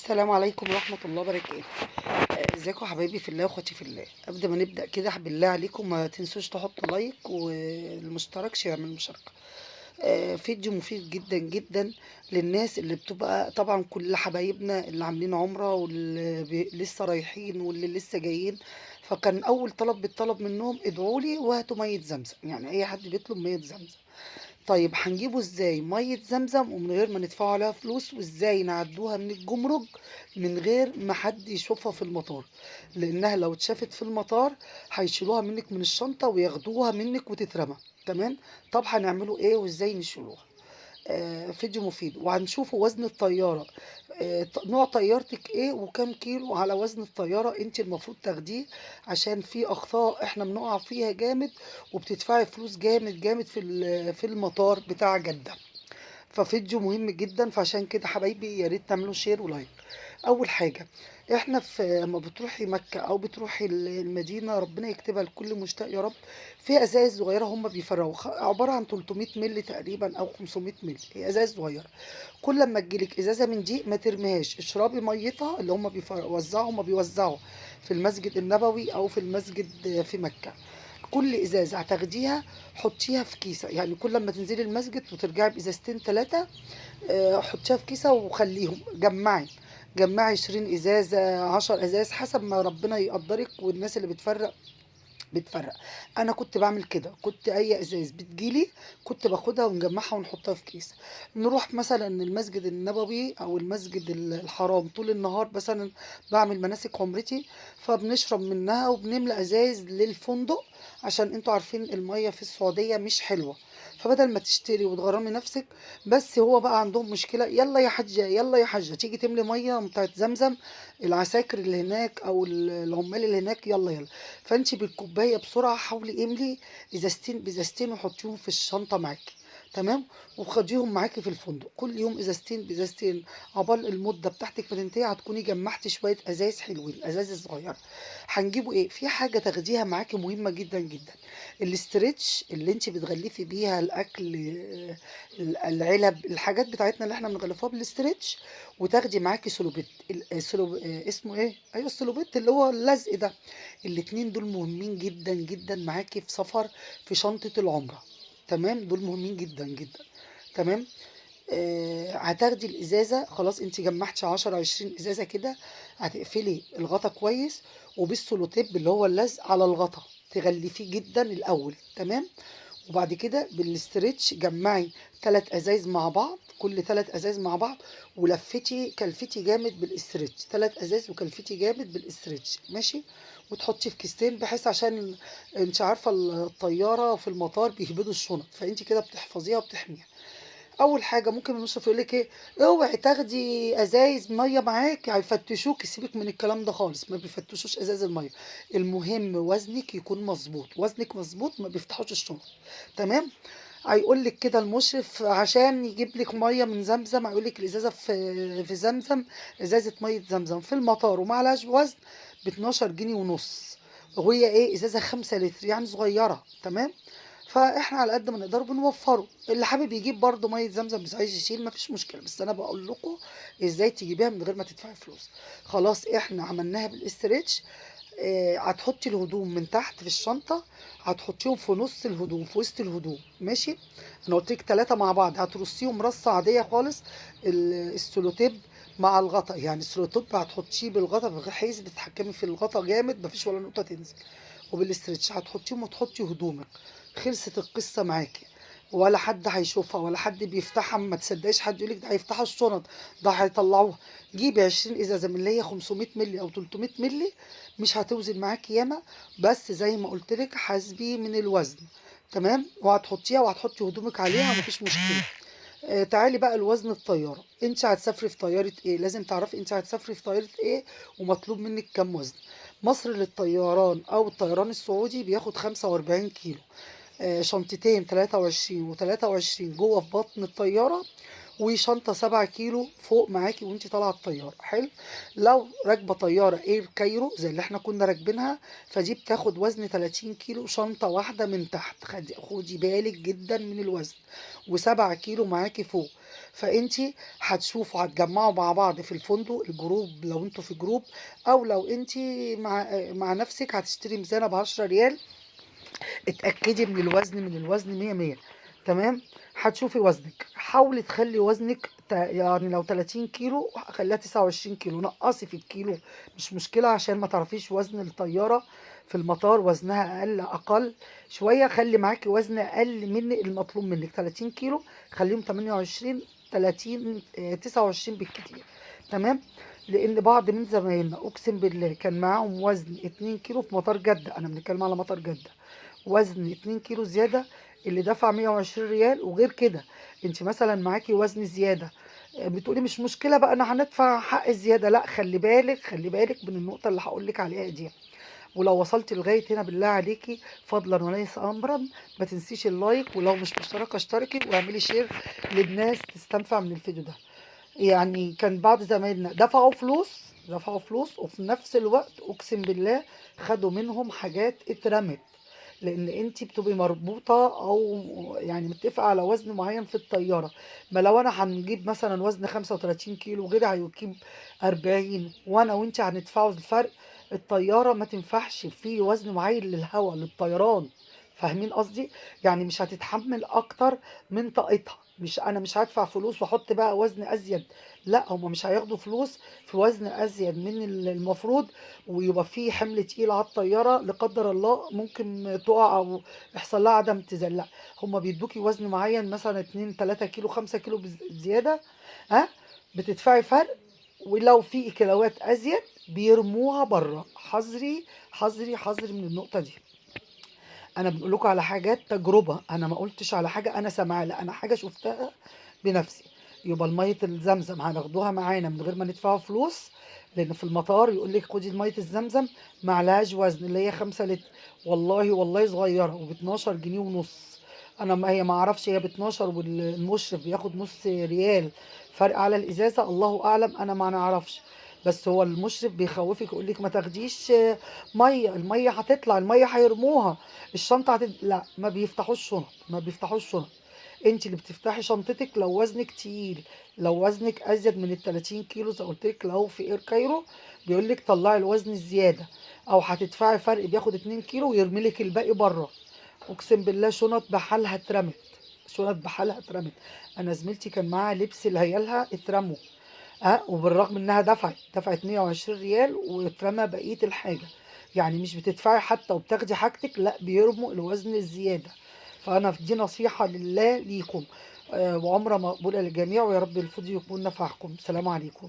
السلام عليكم ورحمة الله وبركاته. ازيكم حبايبي في الله واخواتي في الله. قبل ما نبدأ كده بالله عليكم ما تنسوش تحطوا لايك والمشترك يعمل مشاركة. فيديو مفيد جدا جدا للناس اللي بتبقى طبعا كل حبايبنا اللي عاملين عمرة واللي لسه رايحين واللي لسه جايين. فكان اول طلب بالطلب منهم ادعوا لي وهاتوا مية زمزم، يعني اي حد بيطلب مية زمزم. طيب هنجيبه ازاي مية زمزم ومن غير ما ندفعوا عليها فلوس، وازاي نعدوها من الجمرك من غير ما حد يشوفها في المطار؟ لانها لو اتشافت في المطار هيشيلوها منك من الشنطة وياخدوها منك وتترمى. تمام. طب هنعمله ايه وازاي نشيلوها؟ فيديو مفيد، وهنشوفوا وزن الطيارة. نوع طيارتك ايه وكم كيلو على وزن الطيارة انت المفروض تاخديه، عشان في اخطاء احنا بنقع فيها جامد وبتدفعي فلوس جامد جامد في المطار بتاع جدة. ففيديو مهم جدا، فعشان كده حبايبي يا ريت تعملوا شير ولايك. اول حاجه، احنا في اما بتروحي مكه او بتروحي المدينه ربنا يكتبها لكل مشتاق يا رب، في ازايز صغيره هم بيفرقوا عباره عن 300 مللي تقريبا او 500 مللي، هي ازايز صغيره. كل لما تجيلك ازازه من دي ما ترميهاش، اشربي ميتها اللي هم بيوزعوا، هم بيوزعوا في المسجد النبوي او في المسجد في مكه. كل ازازه هتاخديها حطيها في كيسه، يعني كل لما تنزلي المسجد وترجعي بازازتين ثلاثه حطيها في كيسه وخليهم جمعي. جمعي 20 ازازه 10 ازاز حسب ما ربنا يقدرك، والناس اللي بتفرق. انا كنت بعمل كده، كنت اي ازاز بتجيلي كنت باخدها ونجمعها ونحطها في كيس. نروح مثلا المسجد النبوي او المسجد الحرام طول النهار مثلا، بعمل مناسك عمرتي، فبنشرب منها وبنملى ازايز للفندق، عشان انتوا عارفين المية في السعودية مش حلوة. فبدل ما تشتري وتغرمي نفسك، بس هو بقى عندهم مشكلة، يلا يا حجة يلا يا حجة تيجي تملي مية بتاعت زمزم، العساكر اللي هناك او العمال اللي هناك يلا يلا. فانت بالكوبايه بسرعه حاولي املي ازازتين بازازتين وحطيهم في الشنطه معاكي. تمام. وخديهم معاكي في الفندق كل يوم ازازتين بازازتين، عقبال المده بتاعتك ما تنتهي هتكوني جمعتي شويه ازاز حلوين، ازاز صغيره. هنجيبوا ايه في حاجه تاخديها معاكي مهمه جدا جدا، الاسترتش اللي انت بتغلفي بيها الاكل، العلب الحاجات بتاعتنا اللي احنا بنغلفوها بالاسترتش. وتاخدي معاكي سلوبيت اسمه ايه، ايوه السلوبيت اللي هو اللزق ده. الاتنين دول مهمين جدا جدا معاكي في سفر، في شنطة العمرة. تمام، دول مهمين جدا جدا. تمام. هتاخدي الازازة، خلاص انت جمعتي 10 20 ازازة كده، هتقفلي الغطا كويس وبالسولوتيب اللي هو اللزق على الغطا، تغلفيه جدا الاول. تمام. وبعد كده بالاسترتش جمعي 3 ازايز مع بعض، كل 3 ازايز مع بعض، ولفتي كلفتي جامد بالاسترتش، 3 ازايز وكلفتي جامد بالاسترتش ماشي. وتحطي في كيستين بحيث عشان انت عارفه الطياره في المطار بيهبدوا الشنط، فانت كده بتحفظيها وبتحميها. اول حاجه ممكن المشرف يقول لك ايه، اوعي تاخدي ازايز ميه معاك هيفتشوك، سيبك من الكلام ده خالص، ما بيفتشوش ازاز الميه. المهم وزنك يكون مظبوط، وزنك مظبوط ما بيفتحوش الشنط. تمام. هيقول لك كده المشرف عشان يجيب لك ميه من زمزم، هيقول لك الازازه في زمزم، ازازه ميه زمزم في المطار وما عليهاش وزن ب 12 جنيه ونص، وهي ايه ازازه 5 لتر يعني صغيره. تمام. فاحنا على قد ما نقدر بنوفره، اللي حابب يجيب برضه ميه زمزم مش عايز يشيل مفيش مشكله، بس انا بقول لكم ازاي تجيبيها من غير ما تدفعي فلوس. خلاص احنا عملناها بالاسترتش. هتحطي الهدوم من تحت في الشنطه، هتحطيهم في نص الهدوم في وسط الهدوم ماشي. انا قلت لك 3 مع بعض، هترصيهم رصه عاديه خالص. السلوتيب مع الغطا، يعني السلوتيب هتحطيه بالغطا بحيث بتتحكمي في الغطا جامد مفيش ولا نقطه تنزل. وبالاسترتش هتحطيهم وتحطي هدومك، خلصت القصه معاكي. ولا حد هيشوفها ولا حد بيفتحها، ما تصدقيش حد يقولك ده هيفتحوا الشنط، ده هيطلعوها. جيبي 20 ازازه من اللي هي 500 مللي او 300 مللي، مش هتوزن معاكي ياما، بس زي ما قلت لك حاسبي من الوزن. تمام. وهتحطيها وهتحطي هدومك عليها مفيش مشكله. تعالي بقى لوزن الطياره، انت هتسافري في طياره ايه، لازم تعرفي انت هتسافري في طياره ايه ومطلوب منك كام وزن. مصر للطيران او الطيران السعودي بياخد 45 كيلو. شنطتين 23 و23 جوه في بطن الطيارة، وشنطة 7 كيلو فوق معاكي وانتي طالعة الطيارة. حلو. لو راكبة طيارة اير كايرو زي اللي احنا كنا راكبينها، فدي بتاخد وزن 30 كيلو شنطة واحدة من تحت، خدي بالك جدا من الوزن، و7 كيلو معاكي فوق. فانتي هتشوفوا هتجمعوا مع بعض في الفندق الجروب، لو انتوا في جروب، او لو انتي مع نفسك هتشتري ميزانه ب10 ريال. اتأكدي من الوزن، مية مية. تمام. هتشوفي وزنك، حاولي تخلي وزنك يعني لو 30 كيلو خليها 29 كيلو، نقصي في الكيلو مش مشكلة، عشان ما تعرفيش وزن الطيارة في المطار وزنها أقل شوية. خلي معاكي وزن أقل من المطلوب منك، 30 كيلو خليهم 28، 30 29 بالكتير. تمام. لأن بعض من زمايلنا أقسم بالله كان معاهم وزن 2 كيلو في مطار جدة، أنا بنتكلم على مطار جدة، وزن 2 كيلو زيادة اللي دفع 120 ريال. وغير كده انت مثلا معاكي وزن زيادة، بتقولي مش مشكلة بقى انا هندفع حق الزيادة، لا خلي بالك، خلي بالك من النقطة اللي هقولك عليها دي. ولو وصلتي لغاية هنا بالله عليكي فضلا وليس امرا ما تنسيش اللايك، ولو مش مشتركة اشتركي واعملي شير للناس تستنفع من الفيديو ده. يعني كان بعض زمايلنا دفعوا فلوس وفي نفس الوقت اقسم بالله خدوا منهم حاجات اترمت، لان انت بتبقي مربوطه او يعني متفقه على وزن معين في الطياره. ما لو انا هنجيب مثلا وزن 35 كيلو وغيري هيجيب 40 وانا وانت هندفعوا الفرق، الطياره ما تنفعش في وزن معين للهواء للطيران. فاهمين قصدي؟ يعني مش هتتحمل اكتر من طاقتها. مش انا مش هدفع فلوس واحط بقى وزن ازيد، لا هما مش هياخدوا فلوس في وزن ازيد من المفروض، ويبقى في حمل تقيل على الطياره لا قدر الله ممكن تقع او يحصل لها عدم اتزان. لا هما بيدوكي وزن معين مثلا 2 3 كيلو 5 كيلو زياده، ها، بتدفعي فرق. ولو في كيلوات ازيد بيرموها بره. حذري حذري حذري من النقطه دي. انا بقول لكم على حاجات تجربه، انا ما قلتش على حاجه انا سامعاها، لا انا حاجه شفتها بنفسي. يبقى الميه الزمزم هناخدوها معانا من غير ما ندفعوا فلوس، لان في المطار يقول لك خدي ميه الزمزم ما عليهاش وزن، اللي هي 5 لتر، والله والله صغيره وب 12 جنيه ونص. انا ما هي ما اعرفش هي ب 12 والمشرف بياخد نص ريال فرق على الازازه، الله اعلم انا ما نعرفش. بس هو المشرف بيخوفك يقول لك ما تاخديش ميه، الميه هتطلع، الميه هيرموها، الشنطه لا ما بيفتحوش شنط، ما بيفتحوش شنط. انت اللي بتفتحي شنطتك لو وزنك تقيل. لو وزنك ازيد من ال 30 كيلو زي قلت لك لو في اير كايرو بيقول لك طلعي الوزن الزياده، او هتدفعي فرق بياخد 2 كيلو ويرمي لك الباقي بره. اقسم بالله شنط بحالها اترمت، شنط بحالها اترمت. انا زميلتي كان معاها لبس لعيالها اترموا، ها، وبالرغم انها دفعت 120 ريال واترمى بقيه الحاجه. يعني مش بتدفعي حتى وبتاخدي حاجتك، لا بيرموا الوزن الزياده. فانا دي نصيحه لله ليكم، وعمره مقبوله للجميع، ويا رب الفيديو يكون نفعكم. سلام عليكم.